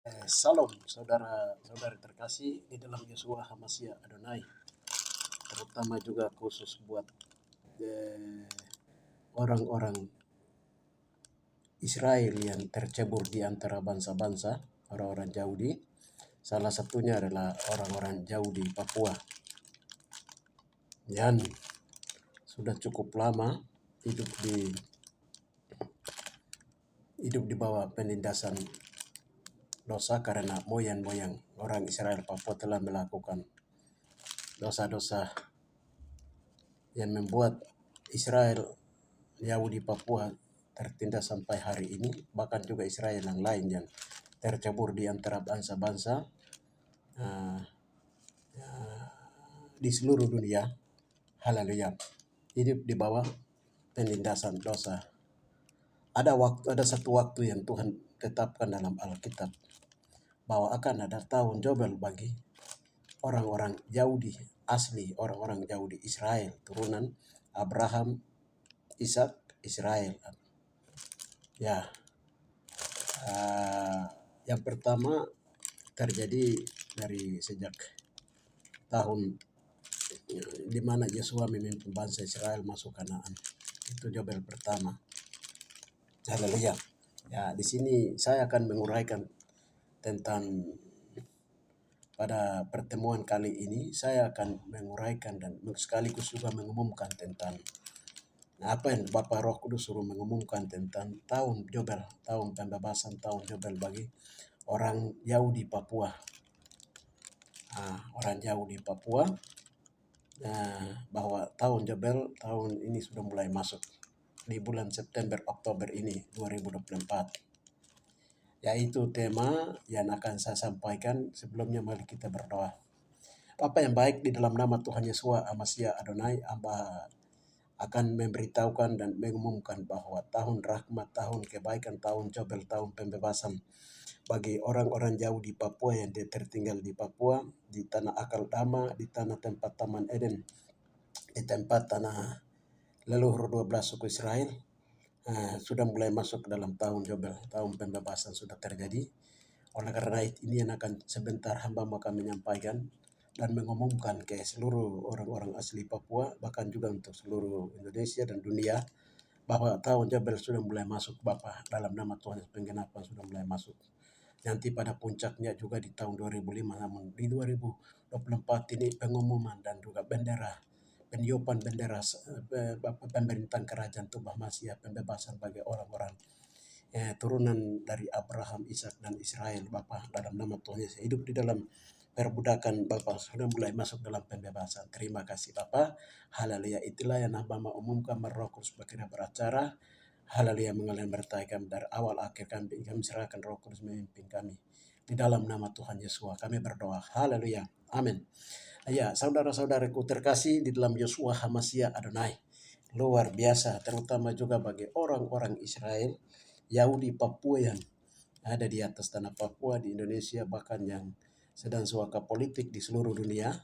Salam saudara-saudari terkasih di dalam Yeshua HaMashiach Adonai, terutama juga khusus buat orang-orang Israel yang tercebur di antara bangsa-bangsa, orang-orang Yahudi. Salah satunya adalah orang-orang Yahudi Papua yang sudah cukup lama hidup di bawah penindasan dosa karena moyang-moyang orang Israel Papua telah melakukan dosa-dosa yang membuat Israel Yahudi Papua tertindas sampai hari ini, bahkan juga Israel yang lain yang tercebur di antara bangsa-bangsa di seluruh dunia. Haleluya. Hidup di bawah penindasan dosa. Ada satu waktu yang Tuhan tetapkan dalam Alkitab bahwa akan ada tahun Yobel bagi orang-orang Yahudi asli, orang-orang Yahudi Israel, turunan Abraham, Ishak, Israel. Ya, yang pertama terjadi dari sejak tahun di mana Yeshua memimpin bangsa Israel masuk Kanaan. Itu Yobel pertama. Haleluya. Ya, di sini saya akan menguraikan tentang pada pertemuan kali ini saya akan menguraikan dan sekaligus juga mengumumkan tentang apa yang Bapak Roh Kudus suruh mengumumkan tentang tahun Yobel, tahun pembebasan, tahun Yobel bagi orang Yahudi Papua. Orang Yahudi Papua, bahwa tahun Yobel tahun ini sudah mulai masuk di bulan September Oktober ini 2024. Yaitu tema yang akan saya sampaikan. Sebelumnya mari kita berdoa. Apa yang baik di dalam nama Tuhan Yeshua HaMashiach Adonai, hamba akan memberitahukan dan mengumumkan bahwa tahun rahmat, tahun kebaikan, tahun Yobel, tahun pembebasan bagi orang-orang Yahudi Papua yang tertinggal di Papua, di tanah Akal Dama, di tanah tempat Taman Eden, di tempat tanah leluhur 12 suku Israel, sudah mulai masuk dalam tahun Yobel, tahun pembebasan sudah terjadi. Oleh karena ini yang akan sebentar hamba akan menyampaikan dan mengumumkan ke seluruh orang-orang asli Papua, bahkan juga untuk seluruh Indonesia dan dunia, bahwa tahun Yobel sudah mulai masuk Bapak, dalam nama Tuhan penggenapan sudah mulai masuk. Nanti pada puncaknya juga di tahun 2005, namun di 2024 ini pengumuman dan juga bendera, peniupan bendera pemerintahan kerajaan Tuhan Mashiach, pembebasan bagi orang-orang turunan dari Abraham, Ishak dan Israel Bapak, dalam nama Tuhan Yesus. Hidup di dalam perbudakan Bapak sudah mulai masuk dalam pembebasan. Terima kasih Bapak. Haleluya. Itulah yang hamba mau umumkan, Roh Kudus berkira beracara. Haleluya, mengalir bertai kami dari awal akhir kami serahkan Roh Kudus memimpin kami. Di dalam nama Tuhan Yesus kami berdoa. Haleluya. Amin. Ya, saudara-saudaraku terkasih di dalam Yeshua HaMashiach Adonai. Luar biasa, terutama juga bagi orang-orang Israel, Yahudi Papua yang ada di atas tanah Papua di Indonesia, bahkan yang sedang suaka politik di seluruh dunia.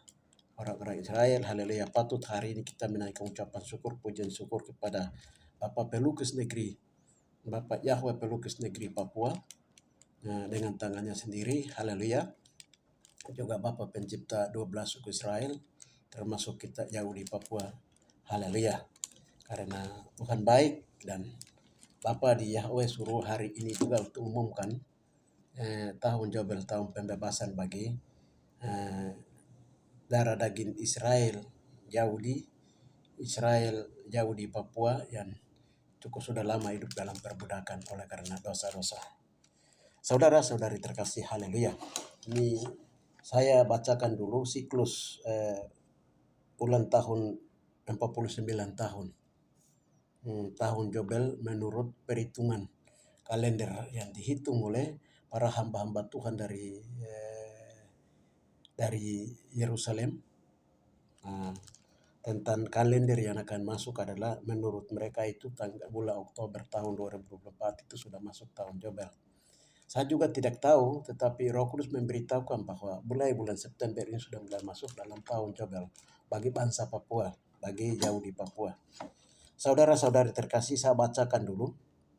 Orang-orang Israel, haleluya, patut hari ini kita menaikkan ucapan syukur, pujian syukur kepada Bapak Pelukis Negeri, Bapak Yahweh Pelukis Negeri Papua, dengan tangannya sendiri, haleluya. Juga Bapak Pencipta 12 suku Israel, termasuk kita Yahudi Papua, haleluya. Karena Tuhan baik dan Bapak di Yahweh suruh hari ini juga untuk umumkan tahun Yobel, tahun pembebasan bagi darah daging Israel Yahudi Papua yang cukup sudah lama hidup dalam perbudakan oleh karena dosa-dosa. Saudara-saudari terkasih, haleluya. Ini saya bacakan dulu siklus ulang tahun 49 tahun. Tahun Yobel menurut perhitungan kalender yang dihitung oleh para hamba-hamba Tuhan dari Yerusalem. Tentang kalender yang akan masuk adalah menurut mereka itu bulan Oktober tahun 2024 itu sudah masuk tahun Yobel. Saya juga tidak tahu, tetapi Roh Kudus memberitahukan bahwa bulan September ini sudah mulai masuk dalam tahun Yobel bagi bangsa Papua, bagi Yahudi Papua. Saudara-saudari terkasih, saya bacakan dulu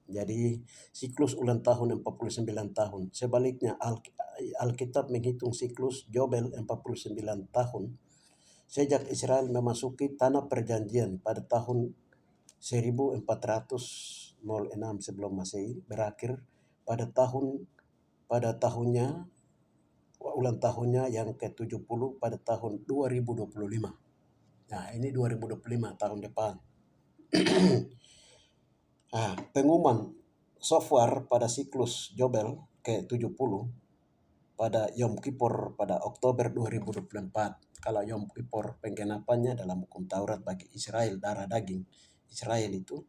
Jadi siklus ulang tahun 49 tahun. Sebaliknya Alkitab menghitung siklus Yobel 49 tahun sejak Israel memasuki tanah perjanjian pada tahun 1406 sebelum Masehi, berakhir pada tahunnya ulang tahunnya yang ke-70 pada tahun 2025. Nah, ini 2025 tahun depan. Pengumuman software pada siklus Yobel ke-70 pada Yom Kippur pada Oktober 2024. Kalau Yom Kippur penggenapannya dalam hukum Taurat bagi Israel, darah daging Israel itu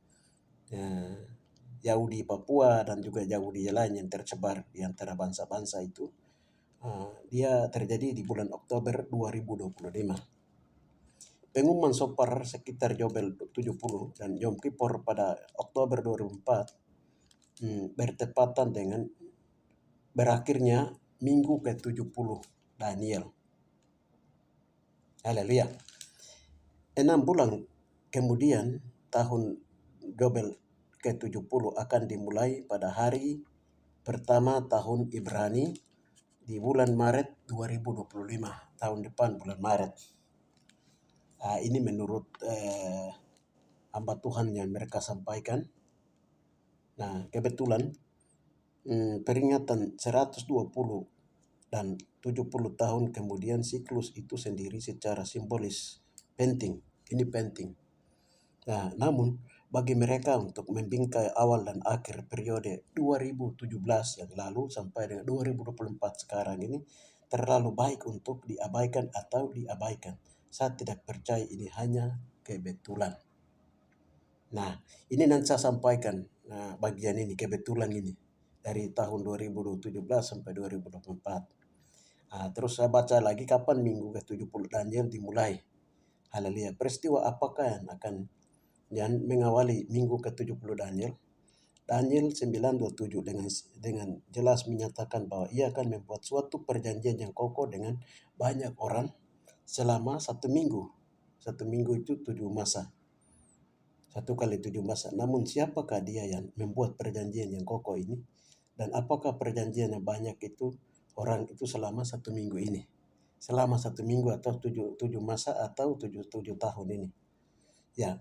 Yahudi Papua dan juga Yahudi lain yang tersebar di antara bangsa-bangsa itu, dia terjadi di bulan Oktober 2025. Pengumuman software sekitar Yobel 70 dan Yom Kippur pada Oktober 2004 bertepatan dengan berakhirnya minggu ke-70 Daniel. Haleluya. 6 bulan kemudian tahun Yobel ke-70 akan dimulai pada hari pertama tahun Ibrani di bulan Maret 2025, tahun depan bulan Maret. Ini menurut hamba Tuhan yang mereka sampaikan. Nah, kebetulan peringatan 120 dan 70 tahun kemudian siklus itu sendiri secara simbolis penting. Ini penting. Nah, namun bagi mereka untuk membingkai awal dan akhir periode 2017 yang lalu sampai dengan 2024 sekarang ini terlalu baik untuk diabaikan atau diabaikan. Saya tidak percaya ini hanya kebetulan. Nah, ini nanti saya sampaikan bagian ini, kebetulan ini. Dari tahun 2017 sampai 2024. Terus saya baca lagi kapan minggu ke-70 Daniel dimulai. Haleluya. Peristiwa apakah yang akan mengawali minggu ke-70 Daniel? Daniel 9:27 dengan jelas menyatakan bahwa ia akan membuat suatu perjanjian yang kokoh dengan banyak orang selama 1 minggu. 1 minggu itu 7 masa. 1 kali 7 masa. Namun siapakah dia yang membuat perjanjian yang kokoh ini? Dan apakah perjanjian yang banyak itu orang itu selama 1 minggu ini? Selama 1 minggu atau 7 masa atau 7 tahun ini. Ya,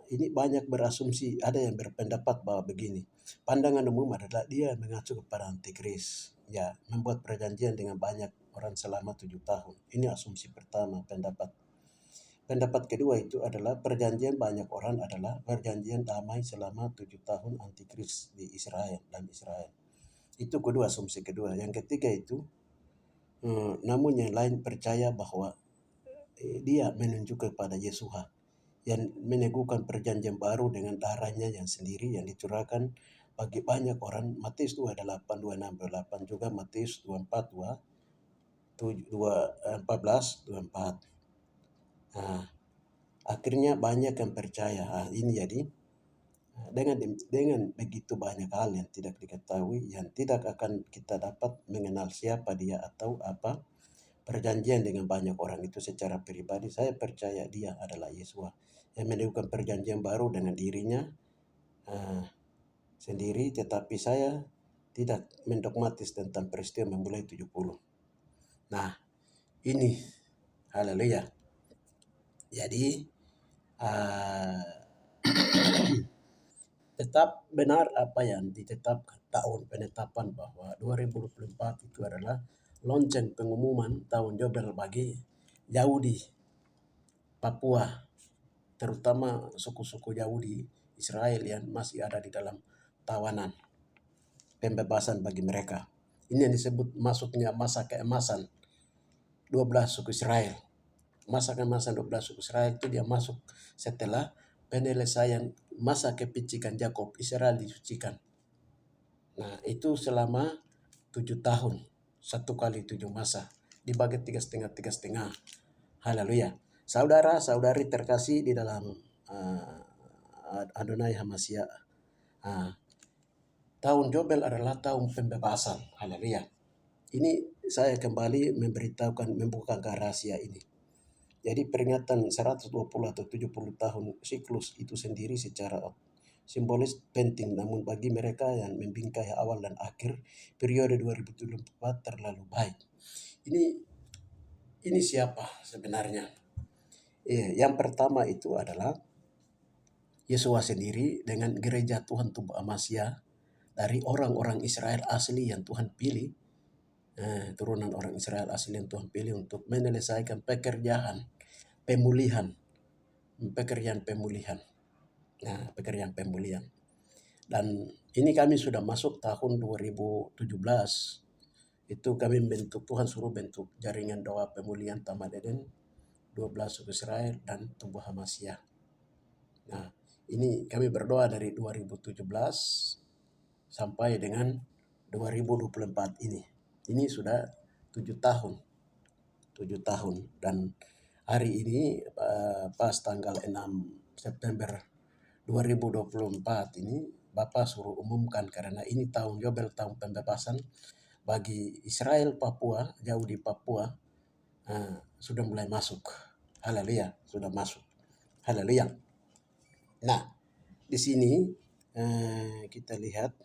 ini banyak berasumsi, ada yang berpendapat bahwa begini. Pandangan umum adalah dia mengacu kepada antikris. Ya, membuat perjanjian dengan banyak orang selama 7 tahun. Ini asumsi pertama, pendapat. Pendapat kedua itu adalah perjanjian banyak orang adalah perjanjian damai selama 7 tahun antikris di Israel dan Israel. Itu kedua, asumsi kedua. Yang ketiga itu, namun yang lain percaya bahwa dia menunjuk kepada Yeshua yang meneguhkan perjanjian baru dengan darahnya yang sendiri yang dicurahkan bagi banyak orang. Matius 28, 26, 28 juga Matius 24, 14, 24. Akhirnya banyak yang percaya. Ini jadi dengan begitu banyak hal yang tidak diketahui, yang tidak akan kita dapat mengenal siapa dia atau apa perjanjian dengan banyak orang itu secara pribadi. Saya percaya dia adalah Yesus yang meneguhkan perjanjian baru dengan dirinya sendiri, tetapi saya tidak mendogmatis tentang peristiwa memulai 70. Nah, ini haleluya. Jadi tetap benar apa yang ditetapkan tahun penetapan bahwa 2024 itu adalah lonceng pengumuman tahun Yobel bagi Yahudi Papua, terutama suku-suku Yahudi Israel yang masih ada di dalam tawanan, pembebasan bagi mereka. Ini yang disebut masuknya masa keemasan 12 suku Israel. Masa keemasan 12 suku Israel itu dia masuk setelah penyelesaian masa kepicikan Yakob, Israel disucikan. Nah, itu selama 7 tahun, 1 kali 7 masa, dibagi 3,5. Haleluya. Saudara-saudari terkasih di dalam Adonai Hamasya, tahun Yobel adalah tahun pembebasan. Haleluya. Ini saya kembali membuka rahasia ini. Jadi peringatan 120 atau 70 tahun siklus itu sendiri secara simbolis penting, namun bagi mereka yang membingkai awal dan akhir periode 2024 terlalu baik. Ini siapa sebenarnya? Yang pertama itu adalah Yesua sendiri dengan gereja Tuhan Tubuh Amasya dari orang-orang Israel asli yang Tuhan pilih, turunan orang Israel asli yang Tuhan pilih untuk menyelesaikan pemulihan, pekerjaan pemulihan. Nah, pekerjaan pemulihan. Dan ini kami sudah masuk tahun 2017. Itu kami bentuk, Tuhan suruh bentuk jaringan doa pemulihan Taman Eden, 12 suku Israel dan Tubuh Hamasya. Nah, ini kami berdoa dari 2017 sampai dengan 2024 ini. Ini sudah 7 tahun. 7 tahun. Dan hari ini pas tanggal 6 September 2024 ini Bapak suruh umumkan karena ini tahun Yobel, tahun pembebasan bagi Israel Papua, jauh di Papua, sudah mulai masuk. Haleluya, sudah masuk. Haleluya. Nah, di sini kita lihat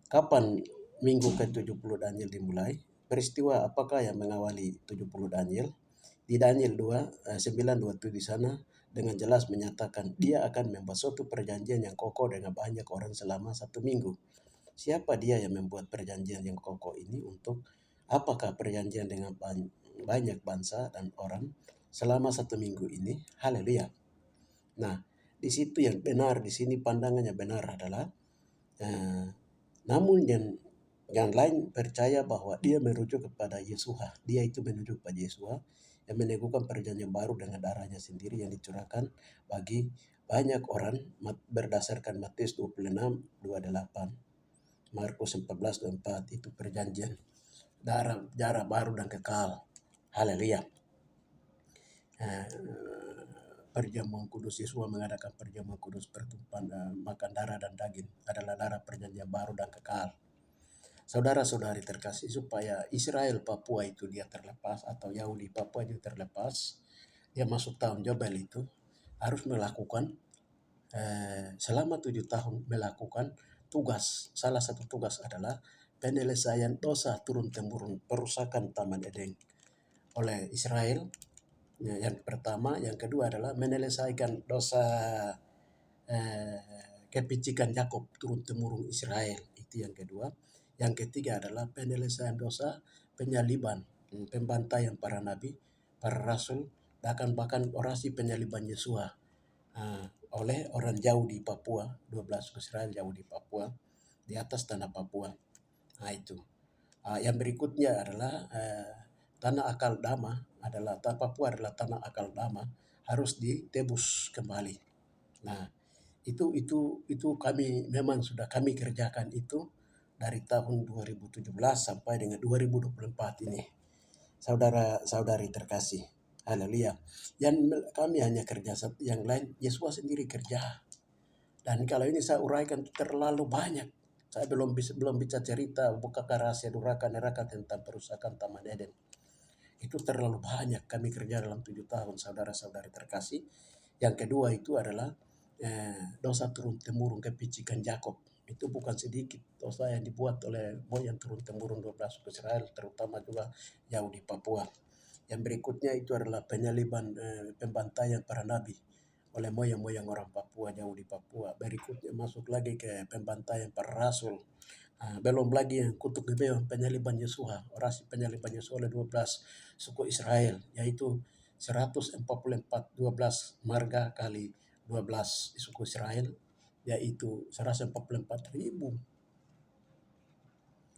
kapan minggu ke-70 Daniel dimulai. Peristiwa apakah yang mengawali 70 Daniel? Di Daniel 9:27 di sana dengan jelas menyatakan dia akan membuat suatu perjanjian yang kokoh dengan banyak orang selama 1 minggu. Siapa dia yang membuat perjanjian yang kokoh ini? Untuk apakah perjanjian dengan banyak bangsa dan orang selama 1 minggu ini? Haleluya. Nah, di situ yang benar, di sini pandangannya benar adalah namun yang lain percaya bahwa dia merujuk kepada Yesua. Dia itu menuju kepada Yesua yang meneguhkan perjanjian baru dengan darahnya sendiri yang dicurahkan bagi banyak orang berdasarkan Matius 26:28, Markus 14:24. Itu perjanjian darah baru dan kekal. Haleluya. Perjamuan kudus, Yesus mengadakan perjamuan kudus, pertumpahan makan darah dan daging adalah darah perjanjian baru dan kekal. Saudara-saudari terkasih, supaya Israel Papua itu dia terlepas, atau Yahudi Papua itu terlepas, dia masuk tahun Jobel itu harus melakukan selama 7 tahun melakukan tugas. Salah satu tugas adalah penyelesaian dosa turun-temurun perusakan Taman Eden oleh Israel. Yang pertama, yang kedua adalah menyelesaikan dosa kepicikan Yakub turun-temurun Israel. Itu yang kedua. Yang ketiga adalah penyelesaian dosa penyaliban, pembantaian para nabi, para rasul, bahkan orasi penyaliban Yesua oleh orang jauh di Papua, 12 Israel jauh di Papua, di atas tanah Papua. Nah itu. Yang berikutnya adalah tanah akal dama Papua adalah tanah akal dama, harus ditebus kembali. Nah, itu kami memang sudah kami kerjakan itu dari tahun 2017 sampai dengan 2024 ini. Saudara-saudari terkasih. Haleluya. Yang kami hanya kerja, yang lain Yesus sendiri kerja. Dan kalau ini saya uraikan terlalu banyak. Saya belum bisa cerita buka rahasia duraka neraka tentang perusakan Taman Eden. Itu terlalu banyak kami kerja dalam 7 tahun, saudara-saudari terkasih. Yang kedua itu adalah dosa turun-temurun kepicikan Yakub. Itu bukan sedikit dosa yang dibuat oleh moyang turun-temurun 12 suku Israel, terutama juga jauh di Papua. Yang berikutnya itu adalah penyaliban, pembantaian para nabi oleh moyang-moyang orang Papua jauh di Papua. Berikutnya masuk lagi ke pembantaian para rasul. Belum lagi yang kutuk Gibeon, penyaliban Yesua, orasi penyaliban Yesua oleh 12 suku Israel, yaitu 144, 12 marga kali 12 suku Israel, yaitu 144.000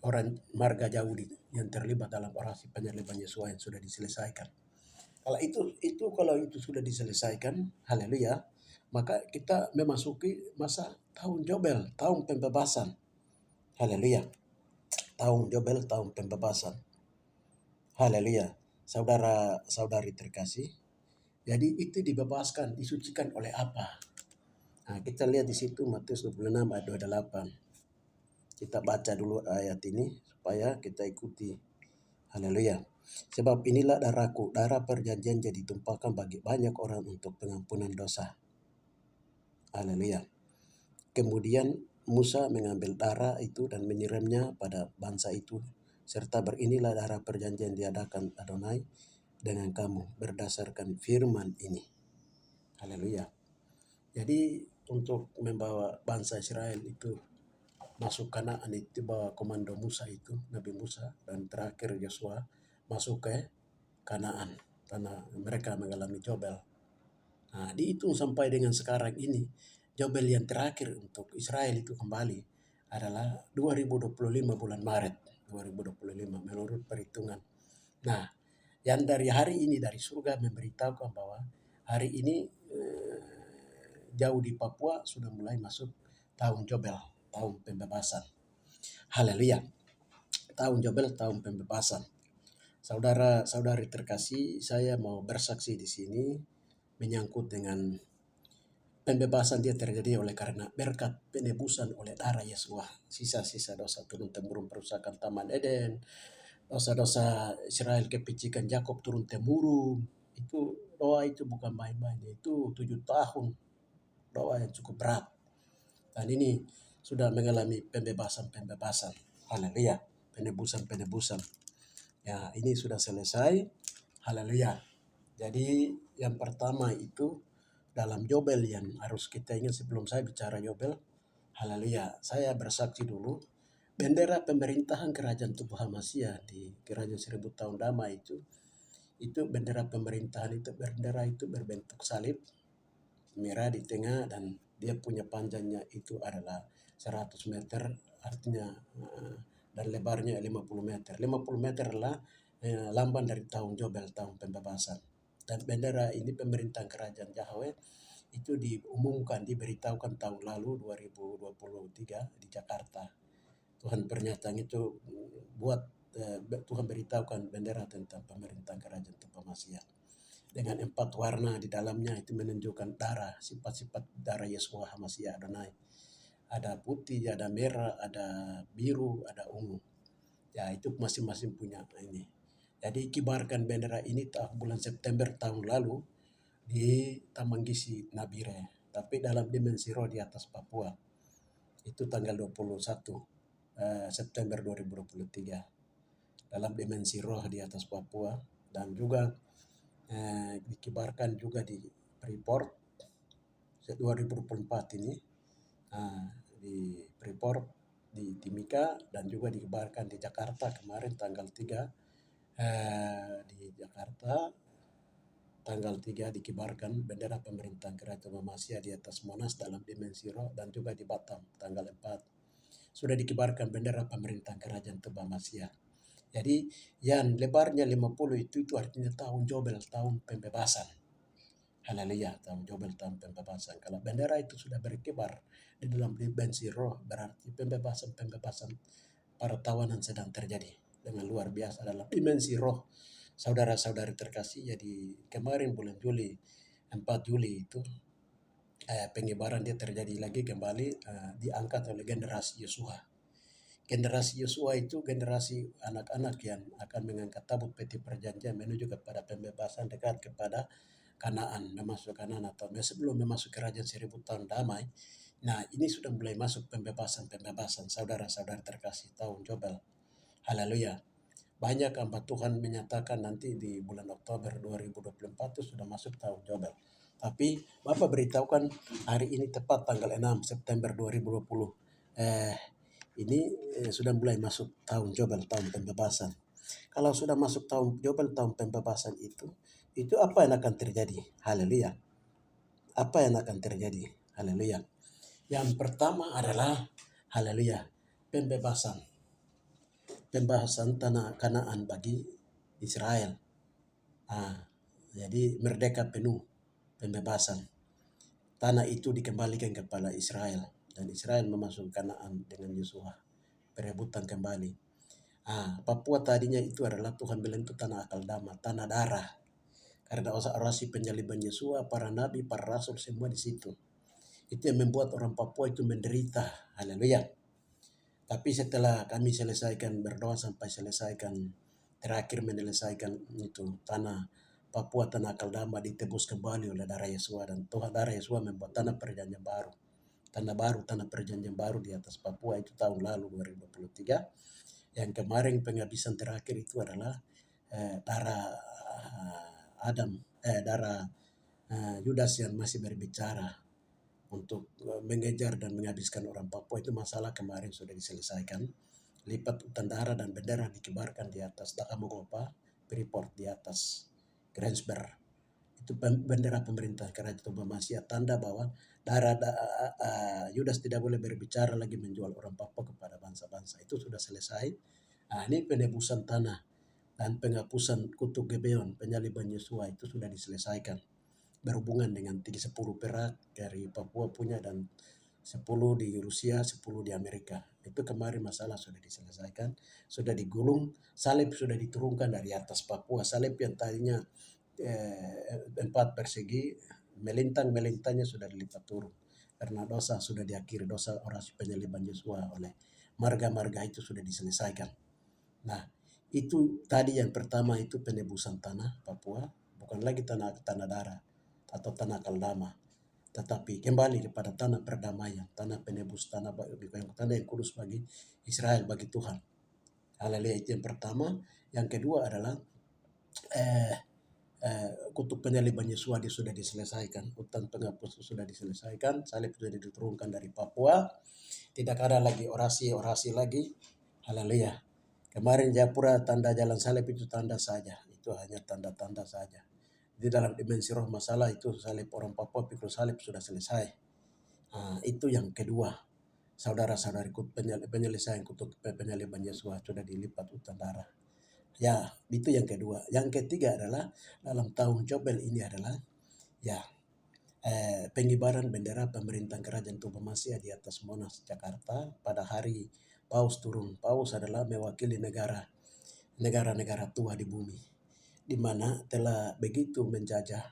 orang marga Yahudi yang terlibat dalam orasi penyaliban Yesua yang sudah diselesaikan. Kalau itu sudah diselesaikan, haleluya, maka kita memasuki masa tahun Jobel, tahun pembebasan. Haleluya. Tahun Jobel, tahun pembebasan. Haleluya. Saudara-saudari terkasih. Jadi itu dibebaskan, disucikan oleh apa? Nah, kita lihat di situ Matius 26 ayat 28. Kita baca dulu ayat ini supaya kita ikuti. Haleluya. Sebab inilah darahku, darah perjanjian jadi tumpahkan bagi banyak orang untuk pengampunan dosa. Haleluya. Kemudian Musa mengambil darah itu dan menyiramnya pada bangsa itu, serta berinilah darah perjanjian diadakan Adonai dengan kamu berdasarkan firman ini. Haleluya. Jadi untuk membawa bangsa Israel itu masuk Kanaan itu bawa komando Musa itu, Nabi Musa, dan terakhir Yosua masuk ke Kanaan, tanah mereka mengalami Jobel. Nah, dihitung sampai dengan sekarang ini, Jobel yang terakhir untuk Israel itu kembali adalah 2025 bulan Maret 2025 menurut perhitungan. Nah, yang dari hari ini dari surga memberitahukan bahwa hari ini jauh di Papua sudah mulai masuk tahun Jobel, tahun pembebasan. Haleluya. Tahun Jobel, tahun pembebasan. Saudara-saudari terkasih, saya mau bersaksi di sini menyangkut dengan pembebasan dia terjadi oleh karena berkat penebusan oleh darah Yesua. Sisa-sisa dosa turun-temurun perusakan Taman Eden, dosa-dosa Israel kepicikan Yakub turun-temurun. Itu doa itu bukan main-main, itu 7 tahun doa yang cukup berat. Dan ini sudah mengalami pembebasan-pembebasan. Haleluya. Penebusan-penebusan. Ya, ini sudah selesai. Haleluya. Jadi yang pertama itu dalam Yobel yang harus kita ingat sebelum saya bicara Yobel. Haleluya. Saya bersaksi dulu. Bendera pemerintahan kerajaan tubuh Hamasya di kerajaan 1000 tahun damai itu bendera pemerintahan itu, bendera itu berbentuk salib merah di tengah dan dia punya panjangnya itu adalah 100 meter, artinya dan lebarnya 50 meter. 50 meter adalah lambang dari tahun Jobel, tahun pembebasan. Dan bendera ini pemerintahan kerajaan Yahweh itu diumumkan, diberitahukan tahun lalu 2023 di Jakarta. Tuhan pernyataan itu buat Tuhan beritahukan bendera tentang pemerintahan kerajaan tubuh Hamasya dengan 4 warna di dalamnya itu menunjukkan darah, sifat-sifat darah Yesua Hamasya Adonai. Ada putih, ada merah, ada biru, ada ungu. Ya, itu masing-masing punya ini. Jadi kibarkan bendera ini bulan September tahun lalu di Taman Gisi Nabire, tapi dalam dimensi roh di atas Papua. Itu tanggal 21 September 2023 dalam dimensi roh di atas Papua, dan juga dikibarkan juga di Freeport 2024 ini di Freeport di Timika, dan juga dikibarkan di Jakarta kemarin tanggal 3 di Jakarta tanggal 3 dikibarkan bendera pemerintahan kerajaan Hamasya di atas Monas dalam dimensi roh, dan juga di Batam tanggal 4 sudah dikibarkan bendera pemerintahan kerajaan tubuh Hamasya. Jadi yang lebarnya 50 itu artinya tahun Jobel, tahun pembebasan. Haleluya, tahun Jobel, tahun pembebasan. Kalau bendera itu sudah berkibar di dalam dimensi roh, berarti pembebasan para tawanan sedang terjadi dengan luar biasa dalam dimensi roh. Saudara-saudari terkasih, jadi kemarin bulan Juli, 4 Juli itu pengibaran dia terjadi lagi kembali, diangkat oleh generasi Yosua. Generasi Yosua itu generasi anak-anak yang akan mengangkat tabut peti perjanjian menuju kepada pembebasan dekat kepada Kanaan, memasuk Kanaan atau sebelum memasuki kerajaan 1000 tahun damai. Nah, ini sudah mulai masuk pembebasan saudara-saudara terkasih tahun Jobel. Haleluya. Banyak hamba Tuhan menyatakan nanti di bulan Oktober 2024 itu sudah masuk tahun Jobel. Tapi Bapak beritahukan hari ini tepat tanggal 6 September 2020. Ini sudah mulai masuk tahun Jobel, tahun pembebasan. Kalau sudah masuk tahun Jobel, tahun pembebasan itu apa yang akan terjadi? Haleluya. Apa yang akan terjadi? Haleluya. Yang pertama adalah haleluya, pembebasan tanah Kanaan bagi Israel. Jadi merdeka penuh, pembebasan. Tanah itu dikembalikan kepada Israel dan Israel memasuki Kanaan dengan Yosua, perebutan kembali. Papua tadinya itu adalah Tuhan bilang itu tanah akal dama, tanah darah. Karena orasi penyaliban Yesua, para nabi, para rasul semua di situ. Itu yang membuat orang Papua itu menderita. Haleluya. Tapi setelah kami selesaikan berdoa sampai selesaikan terakhir menyelesaikan itu tanah Papua tanah Kaldama ditebus kembali oleh darah Yesua, dan Tuhan darah Yesua membuat tanah perjanjian baru. Tanah perjanjian baru di atas Papua itu tahun lalu 2023. Yang kemarin penghabisan terakhir itu adalah darah darah Yudas yang masih berbicara untuk mengejar dan menghabiskan orang Papua. Itu masalah kemarin sudah diselesaikan. Lipat hutan darah dan bendera dikibarkan di atas Dakamogopa, Freeport di atas Grensberg. Itu bendera pemerintah Kerajaan Toba Masia, tanda bahwa Yudas tidak boleh berbicara lagi menjual orang Papua kepada bangsa-bangsa. Itu sudah selesai. Ini penebusan tanah dan penghapusan kutuk Gebeon, penyaliban Yesua, itu sudah diselesaikan. Berhubungan dengan 10 perak dari Papua punya dan 10 di Rusia, 10 di Amerika. Itu kemarin masalah sudah diselesaikan, sudah digulung, salib sudah diturunkan dari atas Papua. Salib yang tadinya 4 persegi, melintang-melintangnya sudah dilipat turun. Karena dosa sudah diakhiri, dosa orasi penyaliban Yesua oleh marga-marga itu sudah diselesaikan. Nah, itu tadi yang pertama itu penebusan tanah Papua, bukan lagi tanah darah atau tanah Kaldama, tetapi kembali kepada tanah perdamaian, tanah penebus, tanah yang kudus bagi Israel, bagi Tuhan. Haleluya, itu yang pertama. Yang kedua adalah kutuk penyaliban Yesua sudah diselesaikan, hutan penghapus sudah diselesaikan, salib sudah diturunkan dari Papua, tidak ada lagi orasi lagi. Haleluya. Kemarin Jayapura tanda jalan salib itu tanda saja, itu hanya tanda-tanda saja. Di dalam dimensi roh masalah itu salib orang Papua pikul salib sudah selesai. Itu yang kedua, saudara-saudariku, penyelesaian kutuk penyaliban Yesua sudah dilipat hutan darah. Ya, itu yang kedua. Yang ketiga adalah dalam tahun Jobel ini adalah pengibaran bendera pemerintahan Kerajaan Toba Masia di atas Monas, Jakarta pada hari Paus turun. Paus adalah mewakili negara-negara tua di bumi, di mana telah begitu menjajah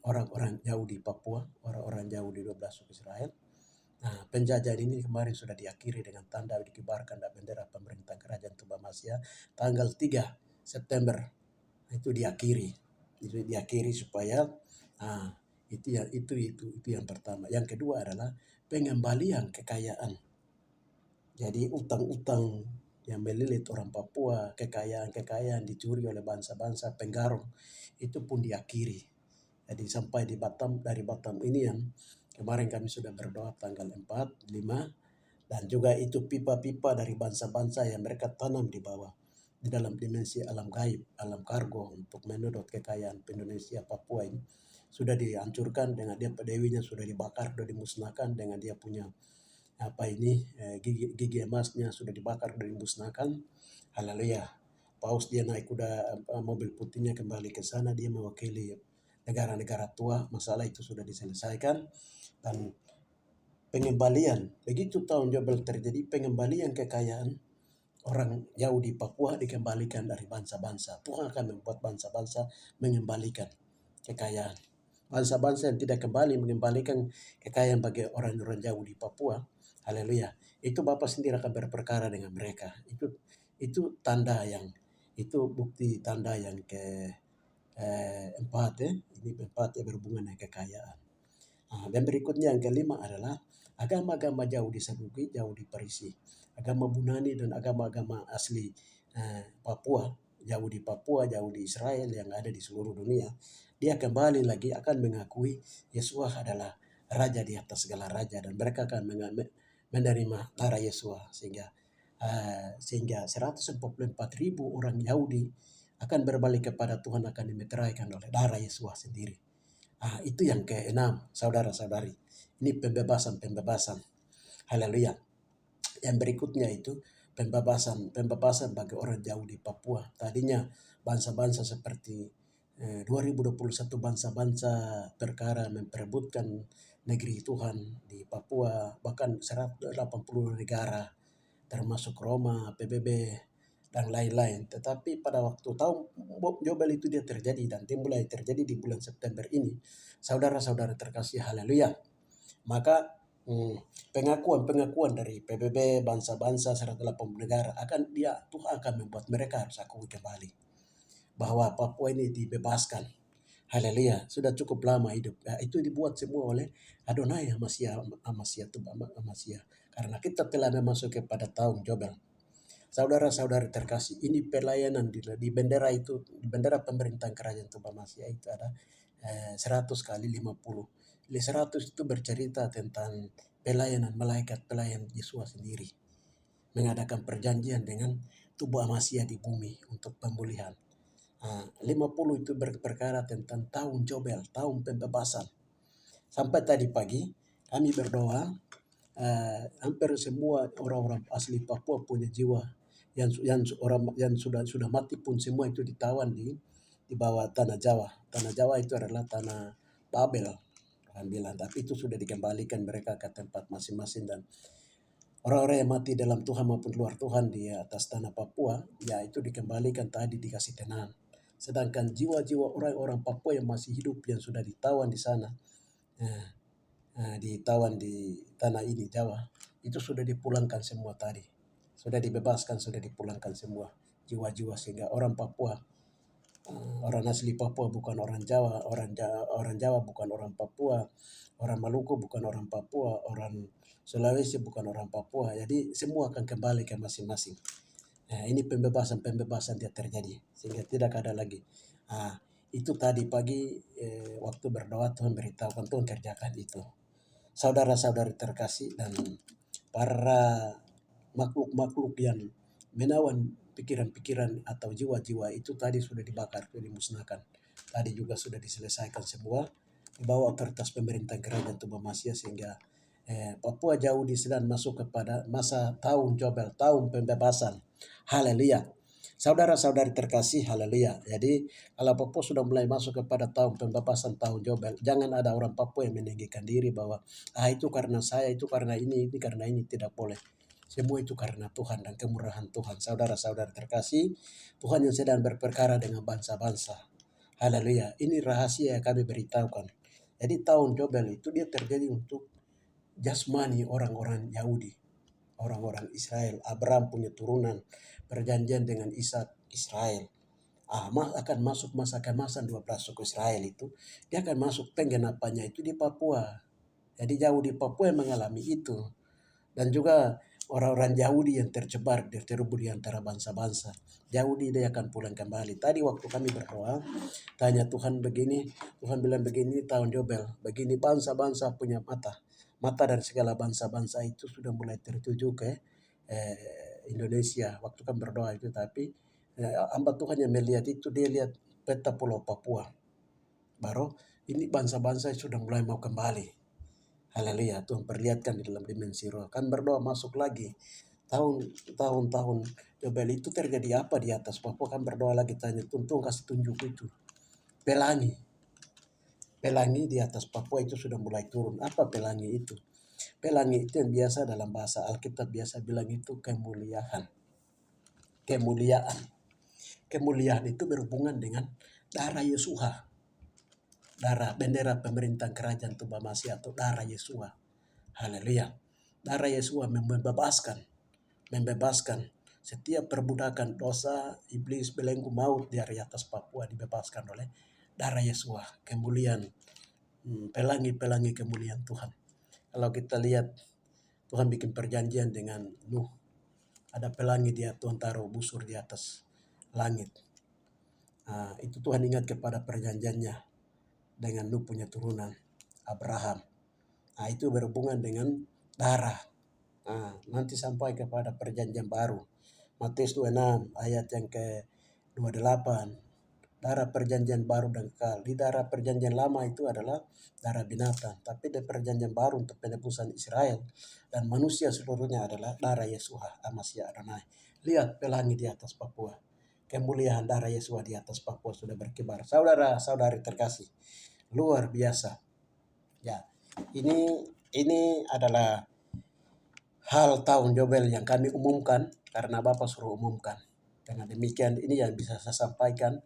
orang-orang jauh di Papua, orang-orang jauh di 12 suku Israel. Penjajahan ini kemarin sudah diakhiri dengan tanda dikibarkan dan bendera pemerintahan Kerajaan Toba Masia tanggal 3 September. Itu diakhiri supaya itu yang pertama. Yang kedua adalah pengembalian kekayaan. Jadi utang-utang yang melilit orang Papua, kekayaan dicuri oleh bangsa-bangsa penggarong, itu pun diakhiri. Jadi sampai dari Batam ini yang kemarin kami sudah berdoa tanggal 4, 5, dan juga itu pipa-pipa dari bangsa-bangsa yang mereka tanam di bawah, di dalam dimensi alam gaib, alam kargo untuk menudut kekayaan Indonesia Papua ini sudah dihancurkan dengan dia dewinya, sudah dibakar, sudah dimusnahkan dengan dia punya gigi emasnya sudah dibakar dan dimusnahkan. Haleluya. Paus dia naik kuda mobil putihnya kembali ke sana, dia mewakili negara-negara tua. Masalah itu sudah diselesaikan dan pengembalian, begitu tahun Jobel terjadi, pengembalian kekayaan orang jauh di Papua dikembalikan dari bangsa-bangsa. Tuhan akan membuat bangsa-bangsa mengembalikan kekayaan. Bangsa-bangsa yang tidak kembali mengembalikan kekayaan bagi orang-orang jauh di Papua, haleluya, itu Bapa sendiri akan berperkara dengan mereka. Itu tanda yang, itu bukti tanda yang keempat. Ini keempat yang berhubungan dengan kekayaan. Dan berikutnya yang kelima adalah agama-agama jauh disaduki, jauh di Parisi. Agama Bunani dan agama-agama asli Papua, jauh di Papua, jauh di Israel yang ada di seluruh dunia, dia kembali lagi akan mengakui Yesua adalah raja di atas segala raja, dan mereka akan menerima darah Yesua sehingga 144.000 orang Yahudi akan berbalik kepada Tuhan, akan dimeteraikan oleh darah Yesua sendiri. Itu yang keenam, saudara-saudari. Ini pembebasan. Haleluya. Yang berikutnya itu pembebasan bagi orang jauh di Papua. Tadinya bangsa-bangsa seperti 2021 bangsa-bangsa perkara memperebutkan negeri Tuhan di Papua, bahkan 180 negara termasuk Roma, PBB dan lain-lain. Tetapi pada waktu tahun Jobel itu dia terjadi, dan dia mulai terjadi di bulan September ini. Saudara-saudara terkasih, haleluya. Maka pengakuan dari PBB, bangsa-bangsa 180 negara Tuhan akan membuat mereka harus akui kembali bahwa Papua ini dibebaskan. Haleluya, sudah cukup lama hidup. Ya, itu dibuat semua oleh Adonai Amasya, Amasya, Amasya. Karena kita telah memasuki pada tahun Jobel. Saudara-saudari terkasih, ini pelayanan di bendera itu, di bendera pemerintahan kerajaan Tuban Masya itu ada 100 kali 50. 100 itu bercerita tentang pelayanan malaikat pelayan Yesus sendiri. Mengadakan perjanjian dengan tubuh Amasya di bumi untuk pemulihan. 50 itu berperkara tentang tahun Jobel, tahun pembebasan. Sampai tadi pagi kami berdoa, hampir semua orang-orang asli Papua punya jiwa yang sudah mati pun semua itu ditawan di bawah tanah Jawa. Tanah Jawa itu adalah tanah Babel, kan bilang, tapi itu sudah dikembalikan mereka ke tempat masing-masing, dan orang-orang yang mati dalam Tuhan maupun luar Tuhan di atas tanah Papua, ya itu dikembalikan tadi, dikasih tenang. Sedangkan jiwa-jiwa orang-orang Papua yang masih hidup yang sudah ditawan di sana, ditawan di tanah ini Jawa, itu sudah dipulangkan semua tadi. Sudah dibebaskan, sudah dipulangkan semua jiwa-jiwa, sehingga orang Papua, orang asli Papua bukan orang Jawa, orang Jawa bukan orang Papua, orang Maluku bukan orang Papua, orang Sulawesi bukan orang Papua. Jadi semua akan kembali ke masing-masing. Ini pembebasan dia terjadi, sehingga tidak ada lagi. Itu tadi pagi waktu berdoa Tuhan beritahukan, Tuhan kerjakan itu. Saudara-saudari terkasih dan para makhluk-makhluk yang menawan pikiran-pikiran atau jiwa-jiwa itu tadi sudah dibakar, sudah dimusnahkan. Tadi juga sudah diselesaikan semua di bawah otoritas pemerintahan kerajaan Tuban Masya, sehingga Papua jauh sedang masuk kepada masa tahun Jobel, tahun pembebasan. Haleluya. Saudara-saudari terkasih, haleluya. Jadi kalau Papua sudah mulai masuk kepada tahun pembebasan, tahun Jobel, jangan ada orang Papua yang meninggikan diri bahwa itu karena saya, itu karena ini karena ini. Tidak boleh. Semua itu karena Tuhan dan kemurahan Tuhan. Saudara-saudari terkasih, Tuhan yang sedang berperkara dengan bangsa-bangsa. Haleluya. Ini rahasia yang kami beritahukan. Jadi tahun Jobel itu dia terjadi untuk jasmani orang-orang Yahudi, orang-orang Israel. Abraham punya turunan, perjanjian dengan Ishak, Israel. Akan masuk masa kemasan 12 suku Israel itu, dia akan masuk penggenapannya itu di Papua. Jadi Yahudi Papua yang mengalami itu. Dan juga orang-orang Yahudi yang tercebar, terhubung di antara bangsa-bangsa. Yahudi dia akan pulang kembali. Tadi waktu kami berdoa, tanya Tuhan begini, Tuhan bilang begini, tahun Jobel, begini bangsa-bangsa punya mata. Mata dari segala bangsa-bangsa itu sudah mulai tertuju ke Indonesia. Waktu kan berdoa itu, tapi hamba Tuhan yang melihat itu, dia lihat peta pulau Papua. Baru ini bangsa-bangsa sudah mulai mau kembali. Haleluya, Tuhan perlihatkan di dalam dimensi roh. Kan berdoa masuk lagi tahun Jobel itu terjadi apa di atas Papua. Kan berdoa lagi, tanya Tuhan kasih tunjuk itu. Pelangi di atas Papua itu sudah mulai turun. Apa pelangi itu? Pelangi itu yang biasa dalam bahasa Alkitab biasa bilang itu kemuliaan. Kemuliaan itu berhubungan dengan darah Yesua. Darah bendera pemerintahan kerajaan Tuban Masya atau darah Yesua. Haleluya. Darah Yesua membebaskan setiap perbudakan dosa, iblis, belenggu, maut dari atas Papua dibebaskan oleh darah Yesua. Kemuliaan, pelangi kemuliaan Tuhan. Kalau kita lihat Tuhan bikin perjanjian dengan Nuh, ada pelangi dia, Tuhan taruh busur di atas langit. Itu Tuhan ingat kepada perjanjiannya dengan Nuh punya turunan Abraham. Itu berhubungan dengan darah. Nanti sampai kepada perjanjian baru. Matius 26 ayat yang ke-28. Darah perjanjian baru dan kekal. Di darah perjanjian lama itu adalah darah binatang. Tapi di perjanjian baru untuk penebusan Israel dan manusia seluruhnya adalah darah Yesua, Amasya Adonai. Lihat pelangi di atas Papua. Kemuliaan darah Yesua di atas Papua sudah berkibar. Saudara-saudari terkasih, luar biasa. Ya, ini adalah hal tahun Jobel yang kami umumkan karena Bapak suruh umumkan. Dengan demikian ini yang bisa saya sampaikan,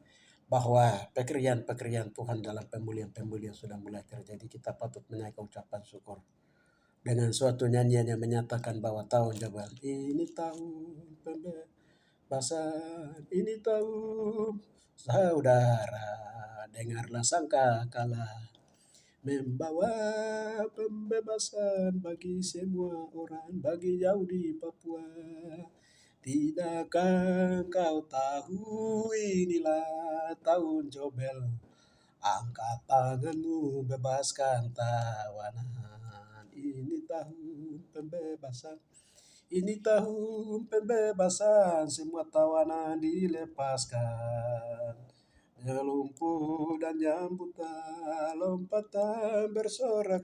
bahwa pekerjaan Tuhan dalam pemulihan sudah mulai terjadi. Kita patut menaikkan ucapan syukur dengan suatu nyanyian yang menyatakan bahwa tahun Jobel ini tahun ini tahun saudara, dengarlah sangkakala membawa pembebasan bagi semua orang, bagi jauh di Papua. Tidakkah kau tahu inilah tahun Jobel? Angkat tanganmu, bebaskan tawanan. Ini tahun pembebasan. Ini tahun pembebasan, semua tawanan dilepaskan. Lumpuh dan nyambutan, lompatan bersorak